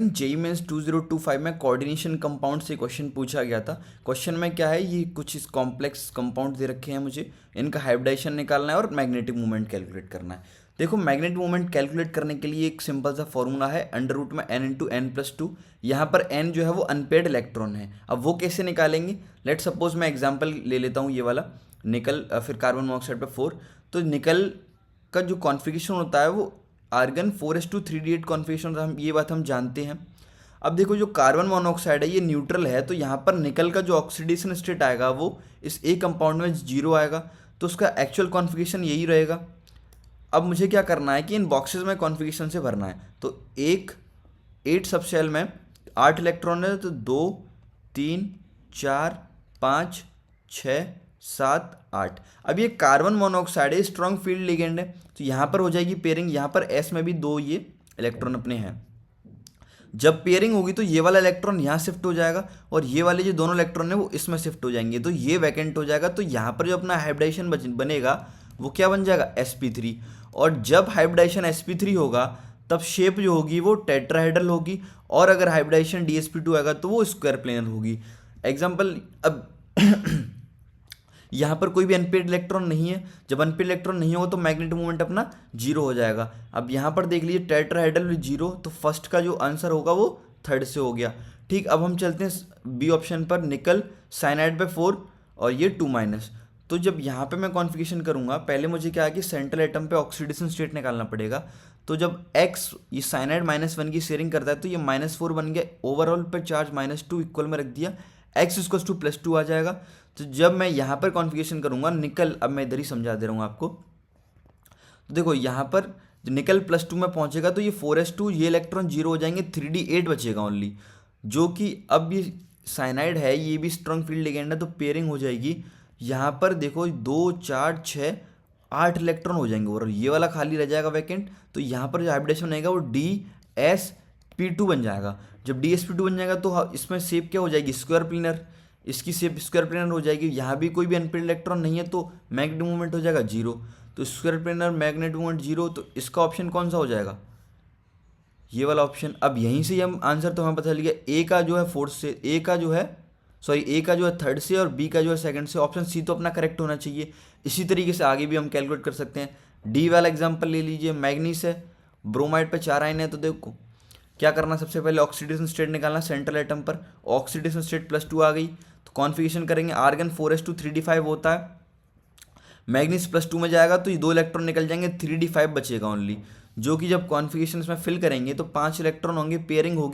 JEE mains 2025 में coordination compound से question पूछा गया था। क्वेश्चन में क्या है, ये कुछ इस कॉम्प्लेक्स कंपाउंड दे रखे हैं मुझे, इनका हाइब्रिडाइजेशन निकालना है और मैग्नेटिक मूवमेंट कैलकुलेट करना है। देखो, मैग्नेटिक मूवमेंट कैलकुलेट करने के लिए एक सिंपल सा फॉर्मूला है, अंडर रूट में n into N plus two. यहाँ पर n जो है वो अनपेड इलेक्ट्रॉन है। अब वो कैसे निकालेंगे, लेट सपोज मैं एग्जाम्पल ले लेता हूँ ये वाला निकल, फिर कार्बन मोनोऑक्साइड पे 4। तो निकल का जो कॉन्फ़िगरेशन होता है वो आर्गन 4s2 3d8 कॉन्फ़िगरेशन, हम ये बात हम जानते हैं। अब देखो, जो कार्बन मोनोऑक्साइड है ये न्यूट्रल है, तो यहाँ पर निकल का जो ऑक्सीडेशन स्टेट आएगा वो इस ए कंपाउंड में 0 आएगा, तो उसका एक्चुअल कॉन्फ़िगरेशन यही रहेगा। अब मुझे क्या करना है कि इन बॉक्सेस में कॉन्फ़िगरेशन से भरना है। तो एक 8 सब शेल में 8 इलेक्ट्रॉन है, तो 2 3 4 5 6 7 8। अब ये कार्बन मोनोऑक्साइड है, स्ट्रॉन्ग फील्ड लिगेंड है, तो यहाँ पर हो जाएगी पेयरिंग। यहाँ पर एस में भी 2 ये इलेक्ट्रॉन अपने हैं। जब पेयरिंग होगी तो ये वाला इलेक्ट्रॉन यहाँ शिफ्ट हो जाएगा और ये वाले जो दोनों इलेक्ट्रॉन है वो इसमें शिफ्ट हो जाएंगे, तो ये वैकेंट हो जाएगा। तो यहाँ पर जो अपना हाइब्रिडाइजेशन बनेगा वो क्या बन जाएगा, sp3। और जब हाइब्रिडाइजेशन sp3 होगा तब शेप जो होगी वो टेट्राहेड्रल होगी, और अगर हाइब्रिडाइजेशन dsp2 आएगा तो वो स्क्वायर प्लेनर होगी। एग्जाम्पल, अब यहाँ पर कोई भी अनपेड इलेक्ट्रॉन नहीं है। जब अनपेड इलेक्ट्रॉन नहीं होगा तो मैग्नेटिक मूवमेंट अपना 0 हो जाएगा। अब यहाँ पर देख लीजिए टेट्राहेड्रल 0, तो फर्स्ट का जो आंसर होगा वो थर्ड से हो गया। ठीक, अब हम चलते हैं बी ऑप्शन पर, निकल साइनाइड पे 4 और ये 2-। तो जब यहाँ पे मैं कॉन्फ़िगरेशन करूँगा, पहले मुझे क्या है कि सेंट्रल एटम पे ऑक्सीडेशन स्टेट निकालना पड़ेगा। तो जब x ये साइनाइड -1 की शेयरिंग करता है तो ये -4 बन गया, ओवरऑल पे चार्ज -2 इक्वल में रख दिया, x इक्वल टू +2 आ जाएगा। तो जब मैं यहाँ पर कॉन्फ़िगरेशन करूँगा निकल, अब मैं इधर ही समझा दे रहा हूँ आपको। तो देखो यहाँ पर निकल +2 में पहुँचेगा तो ये 4s2, ये इलेक्ट्रॉन 0 हो जाएंगे, 3d8 बचेगा ओनली, जो कि अब ये साइनाइड है, ये भी स्ट्रॉन्ग फील्ड लिगेंड है, तो पेयरिंग हो जाएगी। यहाँ पर देखो 2 4 6 8 इलेक्ट्रॉन हो जाएंगे और ये वाला खाली रह जाएगा वैकेंट। तो यहाँ पर जो हाइब्रिडेशन बनेगा वो dsp2 बन जाएगा। जब dsp2 बन जाएगा तो इसमें शेप क्या हो जाएगी, स्क्वायर प्लेनर। इसकी शेप स्क्वायर प्लेनर हो जाएगी। यहाँ भी कोई भी अनपेड इलेक्ट्रॉन नहीं है तो मैग्नेटिक मूवमेंट हो जाएगा 0। तो स्क्वायर प्लेनर मैग्नेटिक मूवमेंट 0, तो इसका ऑप्शन कौन सा हो जाएगा, ये वाला ऑप्शन। अब यहीं से हम आंसर तो हमें पता चल गया, ए का जो है फोर्थ से, ए का जो है सॉरी ए का जो है थर्ड से और बी का जो है सेकंड से। ऑप्शन सी तो अपना करेक्ट होना चाहिए। इसी तरीके से आगे भी हम कैलकुलेट कर सकते हैं। डी वाला एग्जांपल ले लीजिए, मैग्नीस है, ब्रोमाइड पे 4 आयन है, तो देखो क्या करना, सबसे पहले ऑक्सीडेशन स्टेट निकालना सेंट्रल एटम पर। ऑक्सीडेशन स्टेट +2 आ गई तो कॉन्फ़िगरेशन करेंगे, आर्गन 4s2 3d5 होता है, मैग्नीस +2 में जाएगा तो ये 2 इलेक्ट्रॉन निकल जाएंगे, 3d5 बचेगा ओनली, जो कि जब कॉन्फ़िगरेशन इसमें फिल करेंगे तो 5 इलेक्ट्रॉन होंगे, पेयरिंग होगी